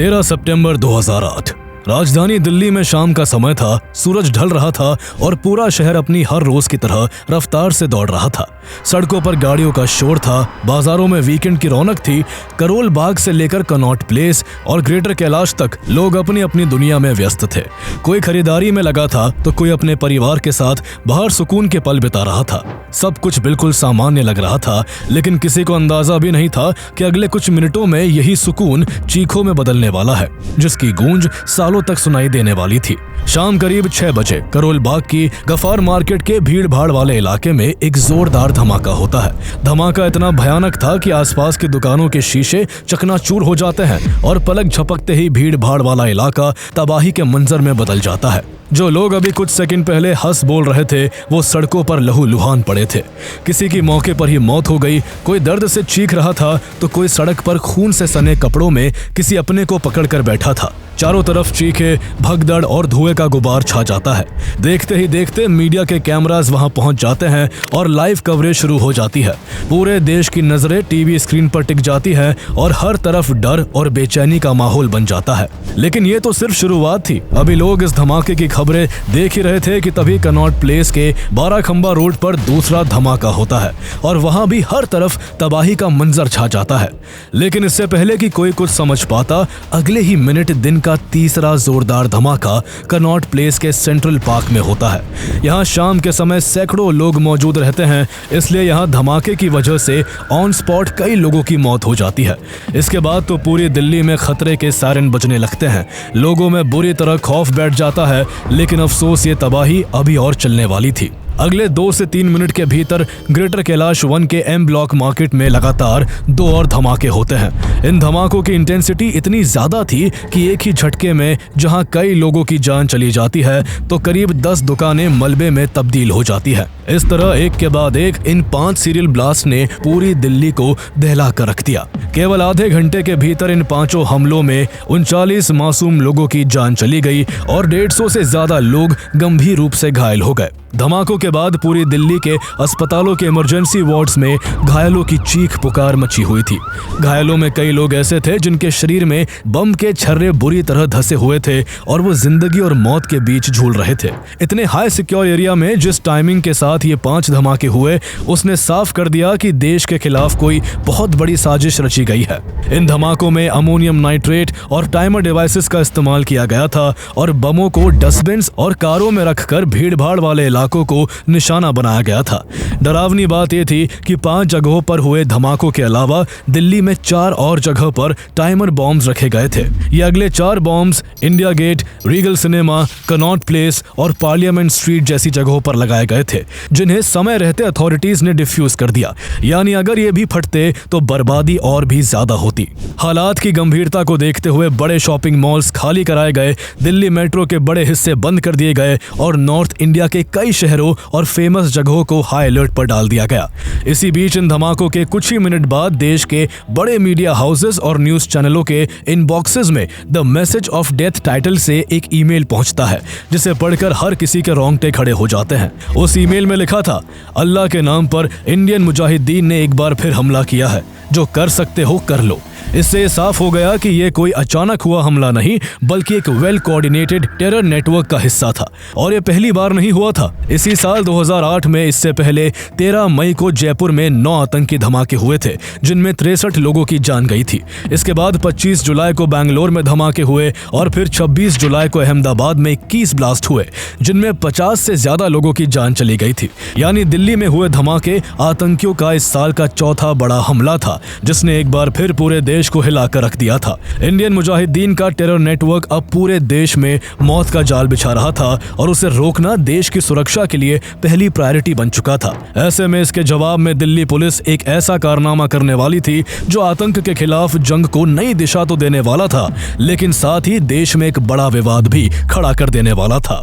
13 सितंबर 2008 राजधानी दिल्ली में शाम का समय था। सूरज ढल रहा था और पूरा शहर अपनी हर रोज की तरह रफ्तार से दौड़ रहा था। सड़कों पर गाड़ियों का शोर था, बाजारों में वीकेंड की रौनक थी। करोल बाग से लेकर कनॉट प्लेस और ग्रेटर कैलाश तक लोग अपनी अपनी दुनिया में व्यस्त थे। कोई खरीदारी में लगा था तो कोई अपने परिवार के साथ बाहर सुकून के पल बिता रहा था। सब कुछ बिल्कुल सामान्य लग रहा था, लेकिन किसी को अंदाजा भी नहीं था कि अगले कुछ मिनटों में यही सुकून चीखों में बदलने वाला है, जिसकी गूंज सालों तक सुनाई देने वाली थी। शाम करीब 6 बजे करोल बाग की गफार मार्केट के भीड़ भाड़ वाले इलाके में एक जोरदार धमाका होता है। धमाका इतना भयानक था कि आसपास की दुकानों के शीशे चकनाचूर हो जाते हैं और पलक झपकते ही भीड़ भाड़ वाला इलाका तबाही के मंजर में बदल जाता है। जो लोग अभी कुछ सेकंड पहले हंस बोल रहे थे, वो सड़कों पर लहूलुहान पड़े थे। किसी की मौके पर ही मौत हो गई, कोई दर्द से चीख रहा था तो कोई सड़क पर खून से सने कपड़ों में किसी अपने को पकड़कर बैठा था। चारों तरफ चीखे, भगदड़ और धुएं का गुबार छा जाता है। देखते ही देखते मीडिया के कैमरास वहां पहुंच जाते हैं और लाइव कवरेज शुरू हो जाती है। पूरे देश की नजरें टीवी स्क्रीन पर टिक जाती है और हर तरफ डर और बेचैनी का माहौल बन जाता है। लेकिन ये तो सिर्फ शुरुआत थी। अभी लोग इस धमाके की खबरें देख ही रहे थे कि तभी कनॉट प्लेस के 12 खंबा रोड पर दूसरा धमाका होता है और वहां भी हर तरफ तबाही का मंजर छा जाता है। लेकिन इससे पहले कि कोई कुछ समझ पाता, अगले ही मिनट दिन का तीसरा जोरदार धमाका कनॉट प्लेस के सेंट्रल पार्क में होता है। यहाँ शाम के समय सैकड़ों लोग मौजूद रहते हैं, इसलिए यहाँ धमाके की वजह से ऑन स्पॉट कई लोगों की मौत हो जाती है। इसके बाद तो पूरी दिल्ली में खतरे के सायरन बजने लगते हैं। लोगों में बुरी तरह खौफ बैठ जाता है, लेकिन अफसोस ये तबाही अभी और चलने वाली थी। अगले 2 से 3 मिनट के भीतर ग्रेटर कैलाश 1 के एम ब्लॉक मार्केट में लगातार 2 और धमाके होते हैं। इन धमाकों की इंटेंसिटी इतनी ज्यादा थी कि एक ही झटके में जहां कई लोगों की जान चली जाती है, तो करीब 10 दुकानें मलबे में तब्दील हो जाती है। इस तरह एक के बाद एक इन 5 सीरियल ब्लास्ट ने पूरी दिल्ली को दहला कर रख दिया। केवल आधे घंटे के भीतर इन 5 हमलों में 39 मासूम लोगों की जान चली गई और 150 से ज्यादा लोग गंभीर रूप से घायल हो गए। धमाकों के बाद पूरी दिल्ली के अस्पतालों के इमरजेंसी वार्ड्स में घायलों की चीख पुकार मची हुई थी। घायलों में कई लोग ऐसे थे जिनके शरीर में बम के छर्रे बुरी तरह धंसे हुए थे और वो जिंदगी और मौत के बीच झूल रहे थे। इतने हाई सिक्योर एरिया में जिस टाइमिंग के साथ ये 5 धमाके हुए, उसने साफ कर दिया कि देश के खिलाफ कोई बहुत बड़ी साजिश रची गई है। इन धमाकों में अमोनियम नाइट्रेट और टाइमर डिवाइसेस का इस्तेमाल किया गया था और बमों को डस्टबिन और कारों में रखकर भीड़ भाड़ वाले इलाकों को निशाना बनाया गया था। डरावनी बात यह थी कि 5 जगहों पर हुए धमाकों के अलावा दिल्ली में 4 और जगह पर टाइमर बॉम्ब्स रखे गए थे। ये अगले 4 bombs India Gate, Regal Cinema, Connaught Place और पार्लियामेंट स्ट्रीट जैसी जगहों पर लगाए गए थे, जिन्हें समय रहते अथॉरिटीज ने डिफ्यूज कर दिया। यानी अगर ये भी फटते तो बर्बादी और भी ज्यादा होती। हालात की गंभीरता को देखते हुए बड़े शॉपिंग मॉल्स खाली कराए गए, दिल्ली मेट्रो के बड़े हिस्से बंद कर दिए गए और नॉर्थ इंडिया के कई शहरों और फेमस जगहों को हाई अलर्ट पर डाल दिया गया। इसी बीच इन धमाकों के कुछ ही मिनट बाद देश के बड़े मीडिया हाउसेस और न्यूज चैनलों के इनबॉक्सेस में the message of death title से एक ईमेल पहुंचता है, जिसे पढ़कर हर किसी के रोंगटे खड़े हो जाते हैं। उस ईमेल में लिखा था, अल्लाह के नाम पर इंडियन मुजाहिदीन ने एक बार फिर हमला किया है, जो कर सकते हो कर लो। इससे साफ हो गया कि यह कोई अचानक हुआ हमला नहीं, बल्कि एक वेल कोऑर्डिनेटेड टेरर नेटवर्क का हिस्सा था और यह पहली बार नहीं हुआ था। इसी साल 2008 में इससे पहले 13 मई को जयपुर में 9 आतंकी धमाके हुए थे, जिनमें 63 लोगों की जान गई थी। इसके बाद 25 जुलाई को बैंगलोर में धमाके हुए और फिर 26 जुलाई को अहमदाबाद में 21 ब्लास्ट हुए, जिनमें 50 से ज्यादा लोगों की जान चली गई थी। यानी दिल्ली में हुए धमाके आतंकियों का इस साल का चौथा बड़ा हमला था, जिसने एक बार फिर पूरे देश को हिलाकर रख दिया था। इंडियन मुजाहिदीन का टेरर नेटवर्क अब पूरे देश में मौत का जाल बिछा रहा था और उसे रोकना देश की सुरक्षा के लिए पहली प्रायोरिटी बन चुका था। ऐसे में इसके जवाब में दिल्ली पुलिस एक ऐसा कारनामा करने वाली थी जो आतंक के खिलाफ जंग को नई दिशा तो देने वाला था, लेकिन साथ ही देश में एक बड़ा विवाद भी खड़ा कर देने वाला था।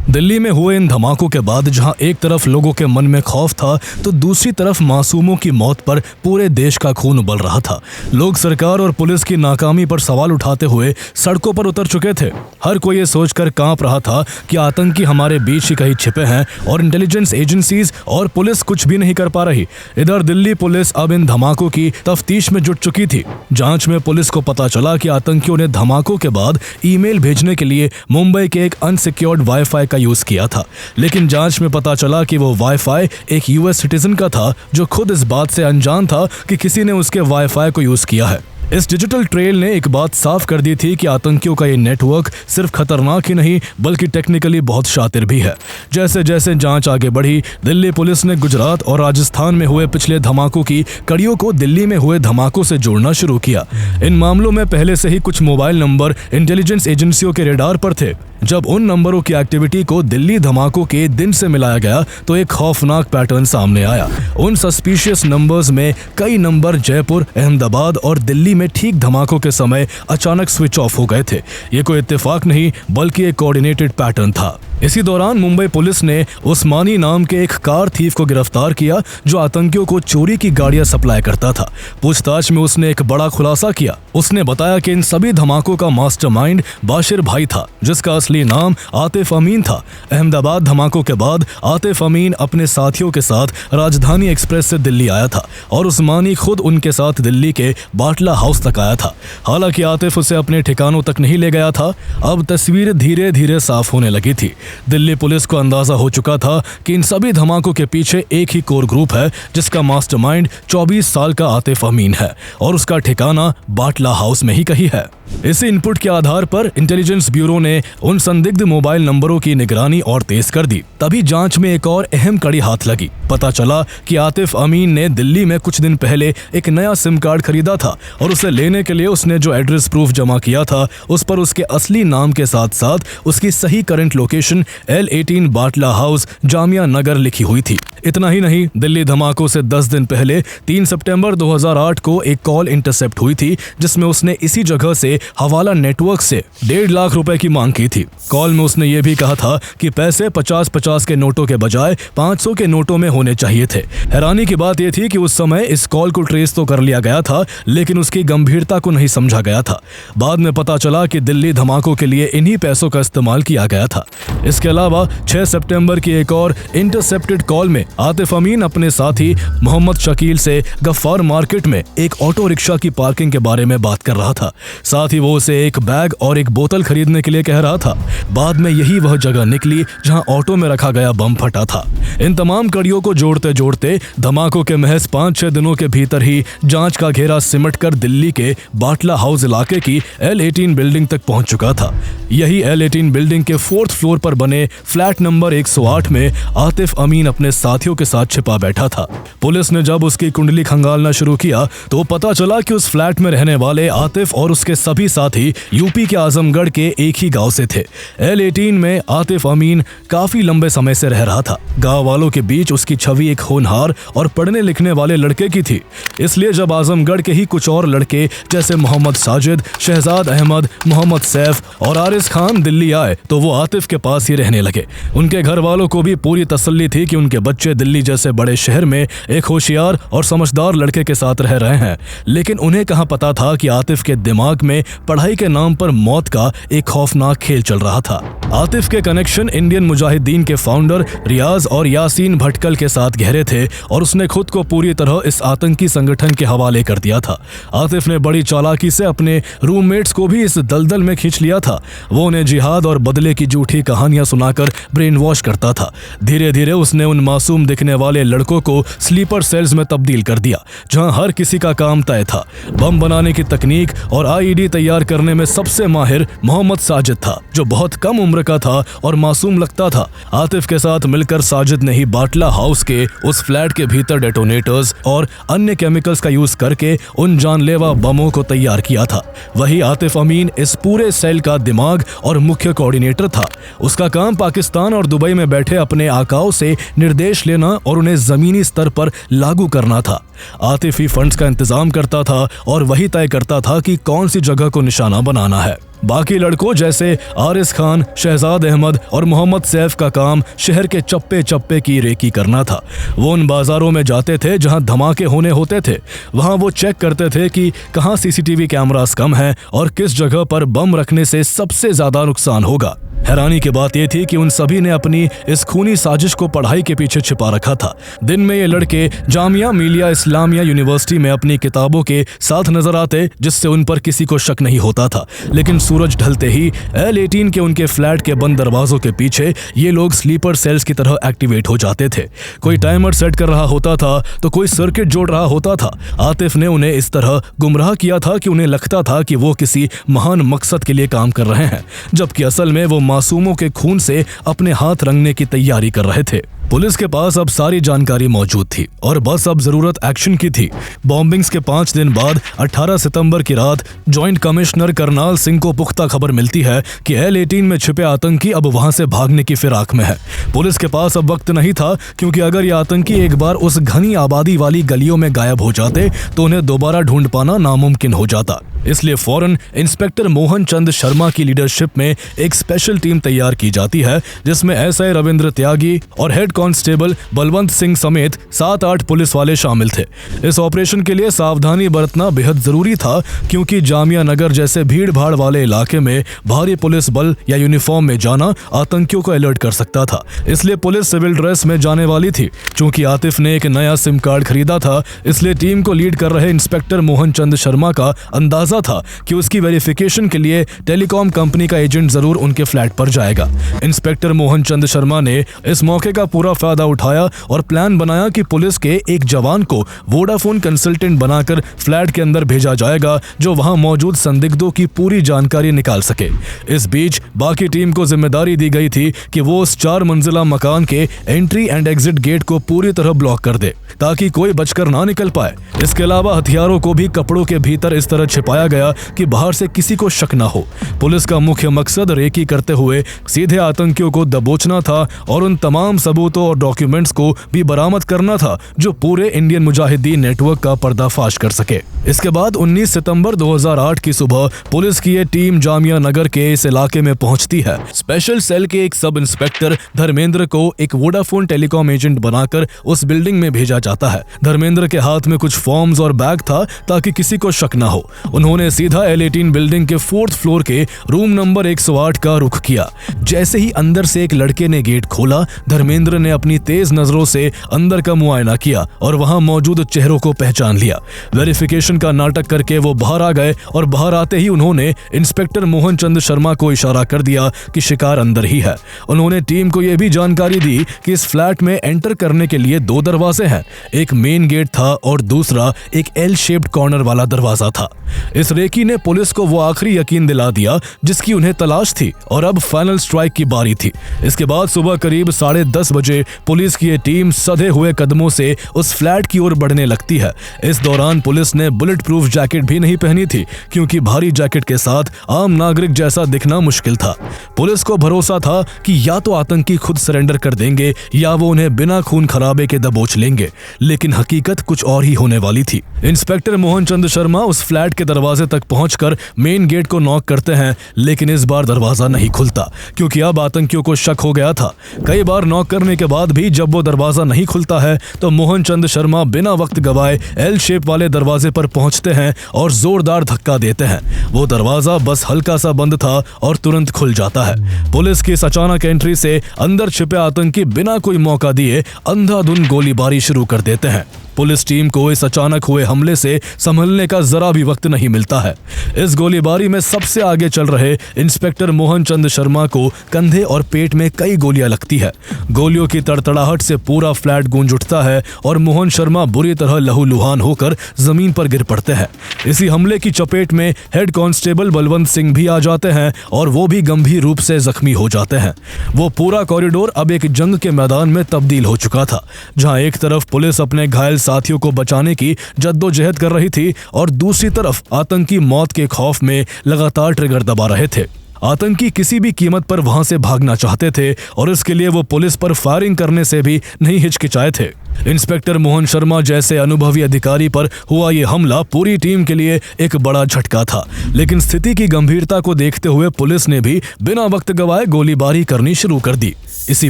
दिल्ली में हुए इन धमाकों के बाद जहां एक तरफ लोगों के मन में खौफ था तो दूसरी तरफ मासूमों की मौत पर पूरे देश का खून उबल रहा था। लोग सरकार और पुलिस की नाकामी पर सवाल उठाते हुए सड़कों पर उतर चुके थे। हर कोई ये सोचकर कांप रहा था कि आतंकी हमारे बीच ही कहीं छिपे हैं और इंटेलिजेंस एजेंसीज और पुलिस कुछ भी नहीं कर पा रही। इधर दिल्ली पुलिस अब इन धमाकों की तफ्तीश में जुट चुकी थी। जांच में पुलिस को पता चला कि आतंकियों ने धमाकों के बाद ईमेल भेजने के लिए मुंबई के एक अनसिक्योर्ड वाईफाई का यूज किया था, लेकिन जांच में पता चला कि वो वाईफाई एक यूएस सिटीजन का था जो खुद इस बात से अनजान था कि किसी ने उसके वाईफाई को यूज किया है। इस डिजिटल ट्रेल ने एक बात साफ कर दी थी कि आतंकियों का ये नेटवर्क सिर्फ खतरनाक ही नहीं बल्कि टेक्निकली बहुत शातिर भी है। जैसे जैसे जांच आगे बढ़ी, दिल्ली पुलिस ने गुजरात और राजस्थान में हुए पिछले धमाकों की कड़ियों को दिल्ली में हुए धमाकों से जोड़ना शुरू किया। इन मामलों में पहले से ही कुछ मोबाइल नंबर इंटेलिजेंस एजेंसियों के रेडार पर थे। जब उन नंबरों की एक्टिविटी को दिल्ली धमाकों के दिन से मिलाया गया तो एक खौफनाक पैटर्न सामने आया। उन सस्पिशियस नंबर्स में कई नंबर जयपुर, अहमदाबाद और दिल्ली में ठीक धमाकों के समय अचानक स्विच ऑफ हो गए थे। ये कोई इत्तेफाक नहीं बल्कि एक कोऑर्डिनेटेड पैटर्न था। इसी दौरान मुंबई पुलिस ने उस्मानी नाम के एक कार थीफ को गिरफ्तार किया जो आतंकियों को चोरी की गाड़ियां सप्लाई करता था। पूछताछ में उसने एक बड़ा खुलासा किया। उसने बताया कि इन सभी धमाकों का मास्टरमाइंड बाशिर भाई था, जिसका असली नाम आतिफ अमीन था। अहमदाबाद धमाकों के बाद आतिफ अमीन अपने साथियों के साथ राजधानी एक्सप्रेस से दिल्ली आया था और उस्मानी खुद उनके साथ दिल्ली के बाटला हाउस तक आया था। हालांकि आतिफ उसे अपने ठिकानों तक नहीं ले गया था। अब तस्वीर धीरे धीरे साफ होने लगी थी। दिल्ली पुलिस को अंदाजा हो चुका था कि इन सभी धमाकों के पीछे एक ही कोर ग्रुप है जिसका मास्टरमाइंड 24 साल का आतिफ अमीन है और उसका ठिकाना बाटला हाउस में ही कहीं है। इसी इनपुट के आधार पर इंटेलिजेंस ब्यूरो ने उन संदिग्ध मोबाइल नंबरों की निगरानी और तेज कर दी। तभी जांच में एक और अहम कड़ी हाथ लगी। पता चला कि आतिफ अमीन ने दिल्ली में कुछ दिन पहले एक नया सिम कार्ड खरीदा था और उसे लेने के लिए उसने जो एड्रेस प्रूफ जमा किया था उस पर उसके असली नाम के साथ साथ उसकी सही करंट लोकेशन L18 बाटला हाउस, जामिया नगर लिखी हुई थी। इतना ही नहीं, दिल्ली धमाकों से 10 दिन पहले 3 सितंबर 2008 को एक कॉल इंटरसेप्ट हुई थी जिसमें उसने इसी जगह से हवाला नेटवर्क से 1.5 लाख रुपए की मांग की थी। कॉल में उसने ये भी कहा था कि पैसे 50-50 के नोटों के बजाय 500 के नोटों में होने चाहिए थे। हैरानी की बात यह थी कि उस समय इस कॉल को ट्रेस तो कर लिया गया था लेकिन उसकी गंभीरता को नहीं समझा गया था। बाद में पता चला कि दिल्ली धमाकों के लिए इन्हीं पैसों का इस्तेमाल किया गया था। इसके अलावा 6 सितंबर की एक और इंटरसेप्टेड कॉल में आतिफ अमीन अपने साथी मोहम्मद शकील से गफ्फार मार्केट में एक ऑटो रिक्शा की पार्किंग के बारे में बात कर रहा था। साथ ही वो उसे एक बैग और एक बोतल खरीदने के लिए कह रहा था। बाद में यही वह जगह निकली जहां ऑटो में रखा गया बम फटा था। इन तमाम कड़ियों को जोड़ते जोड़ते धमाकों के महज 5-6 दिनों के भीतर ही जांच का घेरा सिमटकर दिल्ली के बाटला हाउस इलाके की L18 बिल्डिंग तक पहुंच चुका था। यही L18 बिल्डिंग के 4th फ्लोर पर बने फ्लैट नंबर 108 में आतिफ अमीन अपने साथियों के साथ छिपा बैठा था। पुलिस ने जब उसकी कुंडली खंगालना शुरू किया तो पता चला कि उस फ्लैट में रहने वाले आतिफ और उसके सभी साथी यूपी के आजमगढ़ के एक ही गांव से थे। L18 में आतिफ अमीन काफी लंबे समय से रह रहा था। गांव वालों के बीच उसकी छवि एक होनहार और पढ़ने लिखने वाले लड़के की थी। इसलिए जब आजमगढ़ के ही कुछ और लड़के जैसे मोहम्मद साजिद, शहजाद अहमद, मोहम्मद सैफ और आरिस खान दिल्ली आए तो वो आतिफ के पास ही रहने लगे। उनके घर वालों को भी पूरी तसल्ली थी कि उनके बच्चे दिल्ली जैसे बड़े शहर में एक होशियार और समझदार लड़के के साथ रह रहे हैं। लेकिन उन्हें कहाँ पता था कि आतिफ के दिमाग में पढ़ाई के नाम पर मौत का एक खौफनाक खेल चल रहा था। आतिफ के कनेक्शन इंडियन मुजाहिदीन के फाउंडर रियाज और यासीन भटकल के साथ गहरे थे और उसने खुद को पूरी तरह इस आतंकी संगठन के हवाले कर दिया था। आतिफ ने बड़ी चालाकी से अपने रूममेट्स को भी इस दलदल में खींच लिया था। वो उन्हें जिहाद और बदले की झूठी कहानियां सुनाकर ब्रेन वॉश करता था। धीरे धीरे उसने उन मासूम दिखने वाले लड़कों को स्लीपर सेल्स में तब्दील कर दिया जहां हर किसी का काम तय था। बम बनाने की तकनीक और आईडी तैयार करने में सबसे माहिर मोहम्मद साजिद था जो बहुत कम उम्र का था और मासूम लगता था। आतिफ के साथ मिलकर साजिद ने ही बाटला हाउस के उस फ्लैट के भीतर डेटोनेटर्स और अन्य केमिकल्स का यूज करके उन जानलेवा बमों को तैयार किया था। वही आतिफ अमीन इस पूरे सेल का दिमाग और मुख्य कोऑर्डिनेटर था। उसका उसका काम पाकिस्तान और दुबई में बैठे अपने आकाओं से निर्देश लेना और उन्हें जमीनी स्तर पर लागू करना था। आतिफी फंड्स का इंतजाम करता था और वही तय करता था कि कौन सी जगह को निशाना बनाना है। बाकी लड़कों जैसे आरिस खान, शहजाद अहमद और मोहम्मद सैफ का काम शहर के चप्पे चप्पे की रेकी करना था। वो उन बाजारों में जाते थे जहां धमाके होने होते थे। वहां वो चेक करते थे कि कहां सीसीटीवी कैमरास कम हैं और किस जगह पर बम रखने से सबसे ज्यादा नुकसान होगा। हैरानी की बात यह थी कि उन सभी ने अपनी इस खूनी साजिश को पढ़ाई के पीछे छिपा रखा था। दिन में ये लड़के जामिया मिलिया इस्लामिया यूनिवर्सिटी में अपनी किताबों के साथ नजर आते, जिससे उन पर किसी को शक नहीं होता था। लेकिन सूरज ढलते ही L18 के उनके फ्लैट के बंद दरवाजों के पीछे ये लोग स्लीपर सेल्स की तरह एक्टिवेट हो जाते थे। कोई टाइमर सेट कर रहा होता था तो कोई सर्किट जोड़ रहा होता था। आतिफ ने उन्हें इस तरह गुमराह किया था कि उन्हें लगता था कि वो किसी महान मकसद के लिए काम कर रहे हैं, जबकि असल में वो मासूमों के खून से अपने हाथ रंगने की तैयारी कर रहे थे। पुलिस के पास अब सारी जानकारी मौजूद थी और बस अब जरूरत एक्शन की थी। बॉम्बिंग्स के 5 दिन बाद 18 सितंबर की रात जॉइंट कमिश्नर करनाल सिंह को पुख्ता खबर मिलती है कि L18 में छिपे आतंकी अब वहां से भागने की फिराक में है। पुलिस के पास अब वक्त नहीं था, क्योंकि अगर ये आतंकी एक बार उस घनी आबादी वाली गलियों में गायब हो जाते तो उन्हें दोबारा ढूंढ पाना नामुमकिन हो जाता। इसलिए फौरन इंस्पेक्टर मोहन चंद शर्मा की लीडरशिप में एक स्पेशल टीम तैयार की जाती है, जिसमें SI रविंद्र त्यागी और हेड कांस्टेबल बलवंत सिंह समेत 7-8 पुलिस वाले शामिल थे। इस ऑपरेशन के लिए सावधानी बरतना बेहद जरूरी था, क्योंकि जामिया नगर जैसे भीड़ भाड़ वाले इलाके में भारी पुलिस बल या यूनिफॉर्म में जाना आतंकियों को अलर्ट कर सकता था। इसलिए पुलिस सिविल ड्रेस में जाने वाली थी। चूंकि आतिफ ने एक नया सिम कार्ड खरीदा था, इसलिए टीम को लीड कर रहे इंस्पेक्टर मोहन चंद शर्मा का अंदाजा था कि उसकी वेरिफिकेशन के लिए टेलीकॉम कंपनी का एजेंट जरूर उनके फ्लैट पर जाएगा। इंस्पेक्टर मोहन चंद शर्मा ने इस मौके का पूरा फायदा उठाया और प्लान बनाया कि पुलिस के एक जवान को वोडाफोन कंसल्टेंट बनाकर फ्लैट के अंदर भेजा जाएगा, जो वहां मौजूद संदिग्धों की पूरी जानकारी निकाल सके। इस बीच बाकी टीम को जिम्मेदारी दी गई थी कि वो उस 4 मंजिला मकान के एंट्री एंड एग्जिट गेट को पूरी तरह ब्लॉक कर दे, ताकि कोई बचकर ना निकल पाए। इसके अलावा हथियारों को भी कपड़ों के भीतर इस तरह छिपाया गया कि बाहर से किसी को शक ना हो। पुलिस का मुख्य मकसद रेकी करते हुए सीधे आतंकियों को दबोचना था और उन तमाम सबूतों और डॉक्यूमेंट्स को भी बरामद करना था जो पूरे इंडियन मुजाहिदीन नेटवर्क का पर्दाफाश कर सके। इसके बाद 19 सितंबर 2008 की सुबह पुलिस की ये टीम जामिया नगर के इस इलाके में पहुंचती है। स्पेशल सेल के एक सब इंस्पेक्टर धर्मेंद्र को एक वोडाफोन टेलीकॉम एजेंट बनाकर उस बिल्डिंग में भेजा जाता है। धर्मेंद्र के हाथ में कुछ फॉर्म्स और बैग था ताकि किसी को शक ना हो। उन्होंने सीधा L18 बिल्डिंग के 4th फ्लोर के रूम नंबर 108 का रुख किया। जैसे ही अंदर से एक लड़के ने गेट खोला, धर्मेंद्र ने अपनी तेज नजरों से अंदर का मुआयना किया और वहां मौजूद चेहरों को पहचान लिया। वेरिफिकेशन का नाटक करके वो बाहर आ गए और बाहर आते ही उन्होंने इंस्पेक्टर मोहन चंद शर्मा को इशारा कर दिया कि शिकार अंदर ही है। उन्होंने टीम को यह भी जानकारी दी कि इस फ्लैट में एंटर करने के लिए 2 दरवाजे हैं। एक मेन गेट था और दूसरा एक L शेप्ड कॉर्नर वाला दरवाजा था। इस रेकी ने पुलिस को वो आखिरी यकीन दिला दिया जिसकी उन्हें तलाश थी और अब फाइनल स्ट्राइक की बारी थी। इसके बाद सुबह करीब 10:30 बजे पुलिस की ये टीम सधे हुए कदमों से उस फ्लैट की ओर बढ़ने लगती है। इस दौरान पुलिस ने बुलेट प्रूफ जैकेट भी नहीं पहनी थी, क्योंकि भारी जैकेट के साथ आम नागरिक जैसा दिखना मुश्किल था। पुलिस को भरोसा था कि या तो आतंकी खुद सरेंडर कर देंगे या वो उन्हें बिना खून खराबे के दबोच लेंगे, लेकिन हकीकत कुछ और ही होने वाली थी। इंस्पेक्टर मोहन चंद शर्मा उस फ्लैट के दरवाजे तक पहुंचकर मेन गेट को नॉक करते हैं, लेकिन इस बार दरवाजा नहीं खुलता, क्योंकि अब आतंकियों को शक हो गया था। कई बार नॉक करने के बाद भी जब वो दरवाजा नहीं खुलता है तो मोहन चंद शर्मा बिना वक्त गवाए L शेप वाले दरवाजे पर पहुंचते हैं और जोरदार धक्का देते हैं। वो दरवाजा बस हल्का सा बंद था और तुरंत खुल जाता है। पुलिस की इस अचानक एंट्री से अंदर छिपे आतंकी बिना कोई मौका दिए अंधाधुंध गोलीबारी शुरू कर देते हैं। पुलिस टीम को इस अचानक हुए हमले से संभलने का जरा भी वक्त नहीं मिलता है। इस गोलीबारी में सबसे आगे चल रहे इंस्पेक्टर मोहन चंद शर्मा को कंधे और पेट में कई गोलियां लगती है। गोलियों की तड़तड़ाहट से पूरा फ्लैट गूंज उठता है और मोहन शर्मा बुरी तरह लहूलुहान होकर जमीन पर गिर पड़ते हैं। इसी हमले की चपेट में हेड कांस्टेबल बलवंत सिंह भी आ जाते हैं और वो भी गंभीर रूप से जख्मी हो जाते हैं। वो पूरा कॉरिडोर अब एक जंग के मैदान में तब्दील हो चुका था, जहां एक तरफ पुलिस अपने घायल साथियों को बचाने की जद्दोजहद कर रही थी और दूसरी तरफ आतंकी मौत के खौफ में लगातार ट्रिगर दबा रहे थे। आतंकी किसी भी कीमत पर वहां से भागना चाहते थे और इसके लिए वो पुलिस पर फायरिंग करने से भी नहीं हिचकिचाए थे। इंस्पेक्टर मोहन शर्मा जैसे अनुभवी अधिकारी पर हुआ ये हमला पूरी टीम के लिए एक बड़ा झटका था, लेकिन स्थिति की गंभीरता को देखते हुए पुलिस ने भी बिना वक्त गवाए गोलीबारी करनी शुरू कर दी। इसी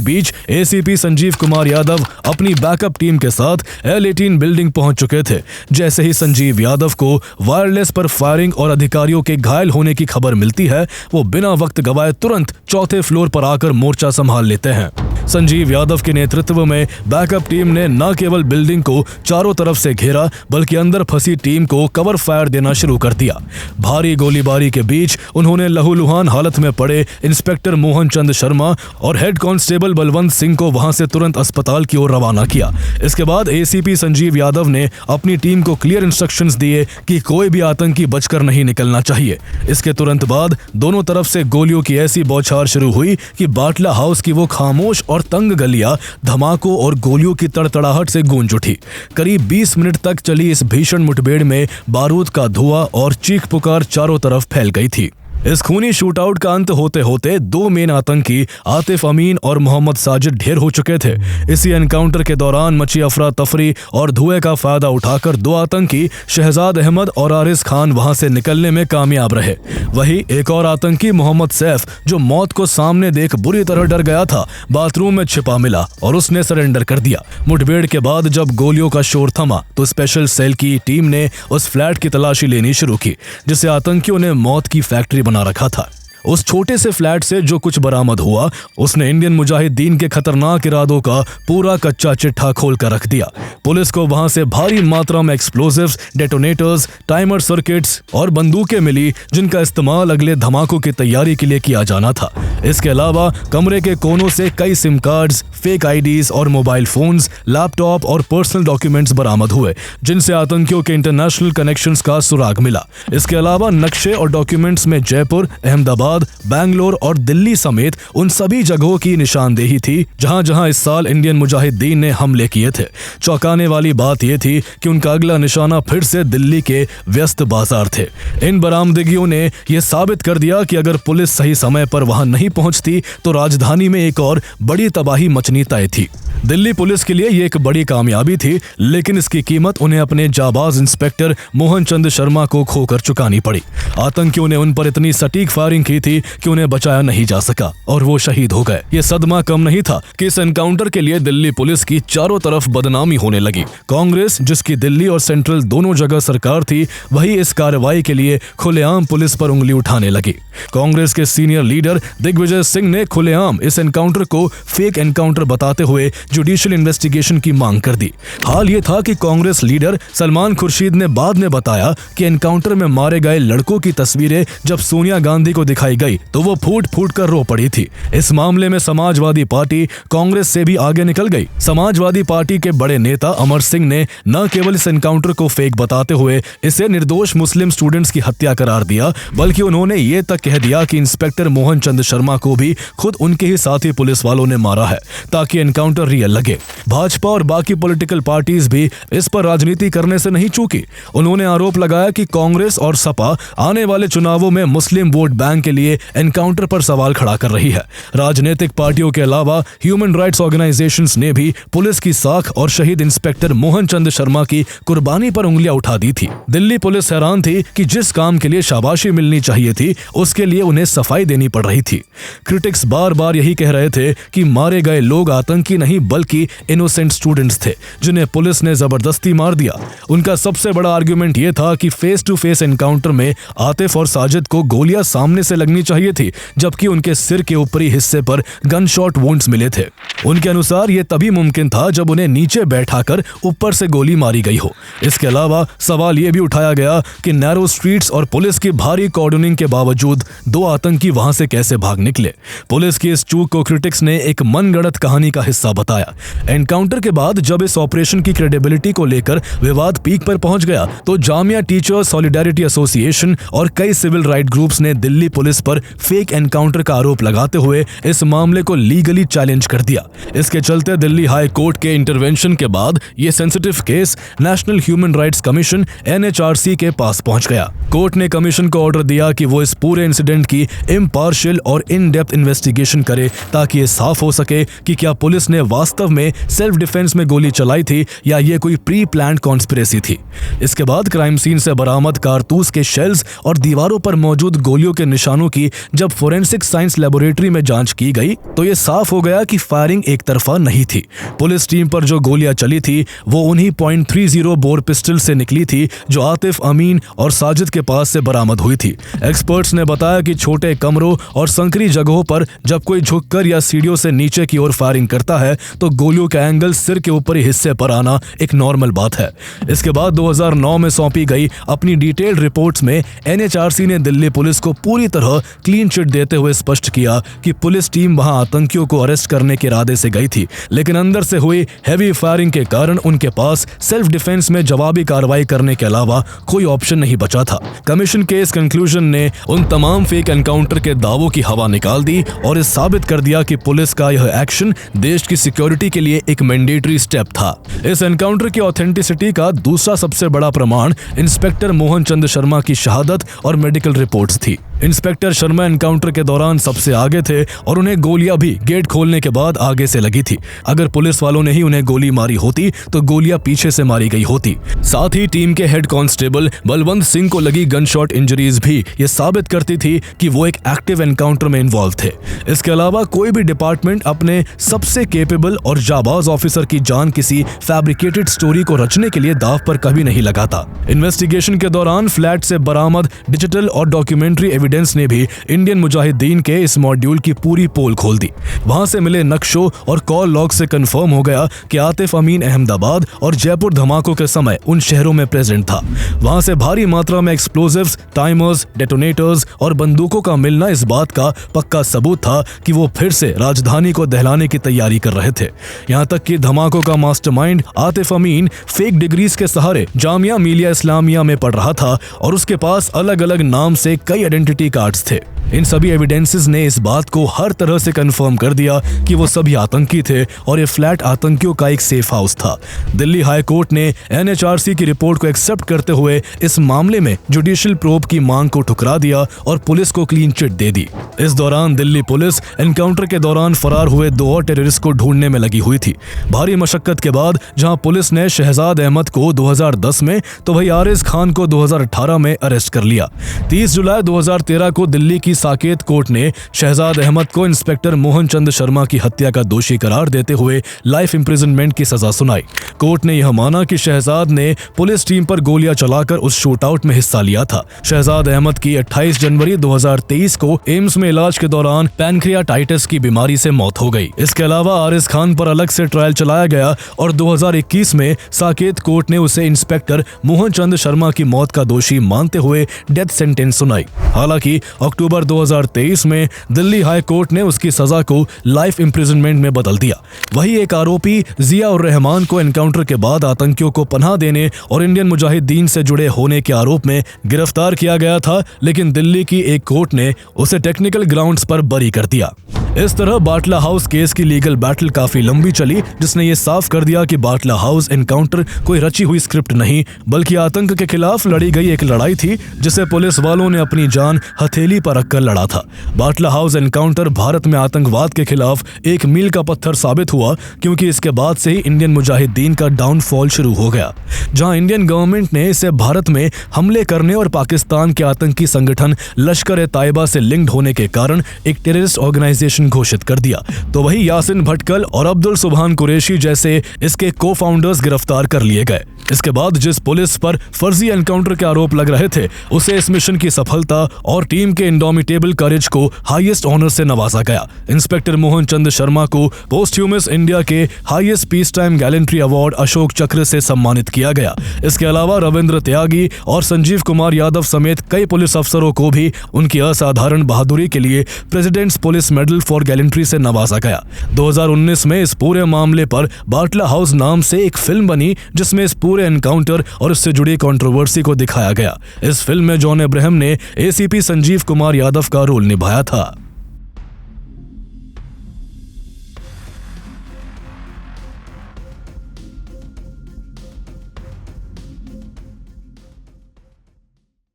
बीच एसीपी संजीव कुमार यादव अपनी बैकअप टीम के साथ L18 बिल्डिंग पहुंच चुके थे। जैसे ही संजीव यादव को वायरलेस पर फायरिंग और अधिकारियों के घायल होने की खबर मिलती है, वो बिना वक्त गवाए तुरंत चौथे फ्लोर पर आकर मोर्चा संभाल लेते हैं। संजीव यादव के नेतृत्व में बैकअप टीम ने न केवल बिल्डिंग को चारों तरफ से घेरा, बल्कि अंदर फंसी टीम को कवर फायर देना शुरू कर दिया। भारी गोलीबारी के बीच उन्होंने लहूलुहान हालत में पड़े इंस्पेक्टर मोहन चंद शर्मा और हेड कांस्टेबल बलवंत सिंह को वहां से तुरंत अस्पताल की ओर रवाना किया। इसके बाद एसीपी संजीव यादव ने अपनी टीम को क्लियर इंस्ट्रक्शंस दिए कि कोई भी आतंकी बचकर नहीं निकलना चाहिए। इसके तुरंत बाद दोनों तरफ से गोलियों की ऐसी बौछार शुरू हुई कि बाटला हाउस की वो खामोश और तंग गलियां धमाकों और गोलियों की तड़तड़ाहट से गूंज उठी। करीब 20 मिनट तक चली इस भीषण मुठभेड़ में बारूद का धुआं और चीख पुकार चारों तरफ फैल गई थी। इस खूनी शूटआउट का अंत होते होते दो मेन आतंकी आतिफ अमीन और मोहम्मद साजिद ढेर हो चुके थे। इसी एनकाउंटर के दौरान मची अफरा तफरी और धुएं का फायदा उठाकर दो आतंकी शहजाद अहमद और आरिस खान वहां से निकलने में कामयाब रहे। वहीं एक और आतंकी मोहम्मद सैफ, जो मौत को सामने देख बुरी तरह डर गया था, बाथरूम में छिपा मिला और उसने सरेंडर कर दिया। मुठभेड़ के बाद जब गोलियों का शोर थमा तो स्पेशल सेल की टीम ने उस फ्लैट की तलाशी लेनी शुरू की जिसे आतंकियों ने मौत की फैक्ट्री बना रखा था। उस छोटे से फ्लैट से जो कुछ बरामद हुआ उसने इंडियन मुजाहिदीन के खतरनाक इरादों का पूरा कच्चा चिट्ठा खोल कर रख दिया। पुलिस को वहां से भारी मात्रा में एक्सप्लोजिव्स, डेटोनेटर्स, टाइमर सर्किट्स और बंदूकें मिली जिनका इस्तेमाल अगले धमाकों की तैयारी के लिए किया जाना था। इसके अलावा कमरे के कोनों से कई सिम कार्ड्स, फेक आईडीज और मोबाइल फोन्स, लैपटॉप और पर्सनल डॉक्यूमेंट्स बरामद हुए जिनसे आतंकियों के इंटरनेशनल कनेक्शंस का सुराग मिला। इसके अलावा नक्शे और डॉक्यूमेंट्स में जयपुर, अहमदाबाद, बैंगलोर और दिल्ली समेत उन सभी जगहों की निशानदेही थी जहां जहां इस साल इंडियन मुजाहिदीन ने हमले किए थे। चौंकाने वाली बात यह थी कि उनका अगला निशाना फिर से दिल्ली के व्यस्त बाजार थे। इन बरामदगियों ने यह साबित कर दिया कि अगर पुलिस सही समय पर वहां नहीं पहुंचती तो राजधानी में एक और बड़ी तबाही मचनी तय थी। दिल्ली पुलिस के लिए यह एक बड़ी कामयाबी थी, लेकिन इसकी कीमत उन्हें अपने जाबाज इंस्पेक्टर मोहन चंद शर्मा को खोकर चुकानी पड़ी। आतंकियों ने उन पर इतनी सटीक फायरिंग की थी कि उन्हें बचाया नहीं जा सका और वो शहीद हो गए। ये सदमा कम नहीं था कि इस एनकाउंटर के लिए दिल्ली पुलिस की चारों तरफ बदनामी होने लगी। कांग्रेस, जिसकी दिल्ली और सेंट्रल दोनों जगह सरकार थी, वही इस कार्रवाई के लिए खुलेआम पुलिस पर उंगली उठाने लगी। कांग्रेस के सीनियर लीडर दिग्विजय सिंह ने खुलेआम इस एनकाउंटर को फेक एनकाउंटर बताते हुए जुडिशियल इन्वेस्टिगेशन की मांग कर दी। हाल ये था कि कांग्रेस लीडर सलमान खुर्शीद ने बाद में बताया कि एनकाउंटर में मारे गए लड़कों की तस्वीरें जब सोनिया गांधी को दिखाई गई तो वो फूट फूट कर रो पड़ी थी। इस मामले में समाजवादी पार्टी कांग्रेस से भी आगे निकल गई। समाजवादी पार्टी के बड़े नेता अमर सिंह ने न केवल इस एनकाउंटर को फेक बताते हुए इसे निर्दोष मुस्लिम स्टूडेंट्स की हत्या करार दिया, बल्कि उन्होंने ये तक कह दिया कि इंस्पेक्टर मोहन चंद शर्मा को भी खुद उनके ही साथी पुलिस वालों ने मारा है ताकि एनकाउंटर रियल लगे। भाजपा और बाकी पॉलिटिकल पार्टीज भी इस पर राजनीति करने से नहीं चूकी। उन्होंने आरोप लगाया कि कांग्रेस और सपा आने वाले चुनावों में मुस्लिम वोट बैंक के लिए एनकाउंटर पर सवाल खड़ा कर रही है। राजनीतिक पार्टियों के अलावा ह्यूमन राइट्स ऑर्गेनाइजेशंस ने भी पुलिस की साख और शहीद इंस्पेक्टर मोहन चंद शर्मा की कुर्बानी पर उंगलियां उठा दी थी। दिल्ली पुलिस हैरान थी कि जिस काम के लिए शाबाशी मिलनी चाहिए थी उसके लिए उन्हें सफाई देनी पड़ रही थी। क्रिटिक्स बार बार यही कह रहे थे कि मारे गए लोग आतंकी नहीं बल्कि इनोसेंट स्टूडेंट्स थे जिन्हें पुलिस ने जबरदस्ती मार दिया। उनका सबसे बड़ा आर्गुमेंट यह था कि फेस टू फेस एनकाउंटर में आतिफ और साजिद को गोलियां सामने से लगनी चाहिए थी, जबकि उनके सिर के ऊपरी हिस्से पर गन शॉट वुंड्स मिले थे। उनके अनुसार यह तभी मुमकिन था जब उन्हें नीचे बैठाकर ऊपर से गोली मारी गई हो। इसके अलावा सवाल यह भी उठाया गया कि नैरो स्ट्रीट्स और पुलिस की भारी कॉर्डनिंग के बावजूद दो आतंकी वहां से कैसे भाग निकले। पुलिस की इस चूक को क्रिटिक्स ने एक मनगढ़ंत कहानी का हिस्सा बताया। एनकाउंटर के बाद जब इस ऑपरेशन की क्रेडिबिलिटी को लेकर विवाद पीक पर पहुंच गया तो जामिया टीचर्स सॉलिडारिटी एसोसिएशन और कई सिविल राइट ग्रुप्स ने दिल्ली पुलिस पर फेक एनकाउंटर का आरोप लगाते हुए इस मामले को लीगली चैलेंज कर दिया। इसके चलते दिल्ली हाई कोर्ट के इंटरवेंशन के बाद यह sensitive case national human rights commission NHRC के पास पहुंच गया। कोर्ट ने कमीशन को ऑर्डर दिया कि वो इस पूरे इंसिडेंट की इम्पार्शियल और इन डेप्थ इन्वेस्टिगेशन करे ताकि ये साफ हो सके कि क्या पुलिस ने वास्तव में सेल्फ डिफेंस में गोली चलाई थी या ये कोई प्री प्लान्ड कॉन्स्पिरेसी थी। इसके बाद क्राइम सीन से बरामद कारतूस के शेल्स और दीवारों पर मौजूद गोलियों के निशानों की जब फोरेंसिक साइंस लेबोरेटरी में जांच की गई तो ये साफ हो गया कि फायरिंग एक तरफा नहीं थी। पुलिस टीम पर जो गोलियां चली थी वो उन्हीं .30 बोर पिस्टल से निकली थी जो आतिफ अमीन और साजिद के पास से बरामद हुई थी। एक्सपर्ट्स ने बताया कि छोटे कमरों और संकरी जगहों पर जब कोई झुककर या सीढ़ियों से नीचे की ओर फायरिंग करता है तो गोलियों का एंगल सिर के ऊपरी हिस्से पर आना एक नॉर्मल बात है। इसके बाद 2009 में सौंपी गई अपनी डिटेल्ड रिपोर्ट्स में एनएचआरसी ने दिल्ली पुलिस को पूरी तरह क्लीन चिट देते हुए स्पष्ट किया कि पुलिस टीम वहां आतंकियों को अरेस्ट करने के इरादे से गई थी, लेकिन अंदर से हुई हैवी फायरिंग के कारण उनके पास सेल्फ डिफेंस में जवाबी कार्रवाई करने के अलावा कोई ऑप्शन नहीं बचा था। कमीशन के इस कंक्लूजन ने उन तमाम फेक एनकाउंटर के दावों की हवा निकाल दी और इस साबित कर दिया कि पुलिस का यह एक्शन देश की सिक्योरिटी के लिए एक मैंडेटरी स्टेप था। इस एनकाउंटर की ऑथेंटिसिटी का दूसरा सबसे बड़ा प्रमाण इंस्पेक्टर मोहन चंद शर्मा की शहादत और मेडिकल रिपोर्ट्स थी। इंस्पेक्टर शर्मा एनकाउंटर के दौरान सबसे आगे थे और उन्हें गोलियां भी गेट खोलने के बाद आगे से लगी थी। अगर पुलिस वालों ने ही उन्हें गोली मारी होती तो गोलियां पीछे से मारी गई होती। साथ ही टीम के हेड कांस्टेबल बलवंत सिंह को लगी गनशॉट इंजरीज भी ये साबित करती थी कि वो एक एक्टिव एनकाउंटर में इन्वॉल्व थे। इसके अलावा कोई भी डिपार्टमेंट अपने सबसे केपेबल और जाबाज ऑफिसर की जान किसी फैब्रिकेटेड स्टोरी को रचने के लिए दांव पर कभी नहीं लगाता। इन्वेस्टिगेशन के दौरान फ्लैट से बरामद डिजिटल और डॉक्यूमेंट्री एविडेंस ने भी इंडियन मुजाहिदीन के इस मॉड्यूल की पूरी पोल खोल दी। वहां से मिले नक्शों और कॉल लॉग से कंफर्म हो गया कि आतिफ अमीन अहमदाबाद और जयपुर धमाकों के समय उन शहरों में प्रेजेंट था। वहां से भारी मात्रा में एक्सप्लोजिव्स, टाइमर्स, डेटोनेटर्स और बंदूकों का मिलना इस बात का पक्का सबूत था कि वो फिर से राजधानी को दहलाने की तैयारी कर रहे थे। यहाँ तक कि धमाकों का मास्टरमाइंड आतिफ अमीन फेक डिग्रीज के सहारे जामिया मिलिया इस्लामिया में पढ़ रहा था और उसके पास अलग अलग नाम से कई आइडेंटिटी कार्ड्स थे। इन सभी एविडेंसेस ने इस बात को हर तरह से कंफर्म कर दिया कि वो सभी आतंकी थे और ये फ्लैट आतंकियों का एक सेफ हाउस था। दिल्ली हाई कोर्ट ने एनएचआरसी की रिपोर्ट को एक्सेप्ट करते हुए इस मामले में जुडिशियल प्रोब की मांग को ठुकरा दिया और पुलिस को क्लीन चिट दे दी। इस दौरान दिल्ली पुलिस एनकाउंटर के दौरान फरार हुए 2 और टेररिस्ट को ढूंढने में लगी हुई थी। भारी मशक्कत के बाद जहां पुलिस ने शहजाद अहमद को 2010 में तो वही आरिज खान को 2018 में अरेस्ट कर लिया। 30 जुलाई 2013 को दिल्ली की साकेत कोर्ट ने शहजाद अहमद को इंस्पेक्टर मोहन चंद शर्मा की हत्या का दोषी करार देते हुए लाइफ इंप्रिजनमेंट की सजा सुनाई। कोर्ट ने यह माना कि शहजाद ने पुलिस टीम पर गोलियां चलाकर उस शूटआउट में हिस्सा लिया था। शहजाद अहमद की 28 जनवरी 2023 को एम्स में इलाज के दौरान पैनक्रियाटाइटिस की बीमारी से मौत हो गई। इसके अलावा आरिज खान पर अलग से ट्रायल चलाया गया और 2021 में साकेत कोर्ट ने उसे इंस्पेक्टर मोहन चंद शर्मा की मौत का दोषी मानते हुए डेथ सेंटेंस सुनाई। हालांकि अक्टूबर 2023 में दिल्ली हाई कोर्ट ने उसकी सजा को लाइफ इंप्रिजनमेंट में बदल दिया। वही एक आरोपी जिया उर रहमान को एनकाउंटर के बाद आतंकियों को पनाह देने और इंडियन मुजाहिदीन से जुड़े होने के आरोप में गिरफ्तार किया गया था, लेकिन दिल्ली की एक कोर्ट ने उसे टेक्निकल ग्राउंड्स पर बरी कर दिया। इस तरह बाटला हाउस केस की लीगल बैटल काफी लंबी चली, जिसने ये साफ कर दिया कि बाटला हाउस एनकाउंटर कोई रची हुई स्क्रिप्ट नहीं बल्कि आतंक के खिलाफ लड़ी गई एक लड़ाई थी जिसे पुलिस वालों ने अपनी जान हथेली पर रखकर लड़ा था। बाटला हाउस एनकाउंटर भारत में आतंकवाद के खिलाफ एक मील का पत्थर साबित हुआ, क्योंकि इसके बाद से ही इंडियन मुजाहिदीन का डाउनफॉल शुरू हो गया। जहां इंडियन गवर्नमेंट ने इसे भारत में हमले करने और पाकिस्तान के आतंकी संगठन लश्कर-ए-तैयबा से लिंक्ड होने के कारण एक टेररिस्ट ऑर्गेनाइजेशन घोषित कर दिया, तो वही यासिन भटकल और अब्दुल सुभान कुरैशी जैसे इसके को-फाउंडर्स गिरफ्तार कर लिए गए। इसके बाद जिस पुलिस पर फर्जी एनकाउंटर के आरोप लग रहे थे उसे इस मिशन की सफलता और टीम के इंडोमिटेबल करेज को हाईएस्ट ऑनर से नवाजा गया। इंस्पेक्टर मोहन चंद शर्मा को पोस्ट्यूमस इंडिया के highest peace time gallantry award Ashok चक्र से सम्मानित किया गया। इसके अलावा रविंद्र त्यागी और संजीव कुमार यादव समेत कई पुलिस अफसरों को भी उनकी असाधारण बहादुरी के लिए presidents police medal for gallantry से नवाजा गया। 2019 में इस पूरे मामले पर बाटला हाउस नाम से एक फिल्म बनी जिसमें इस पूरे एनकाउंटर और इससे जुड़ी कंट्रोवर्सी को दिखाया गया। इस फिल्म में जॉन अब्राहम ने एसीपी संजीव कुमार यादव का रोल निभाया था।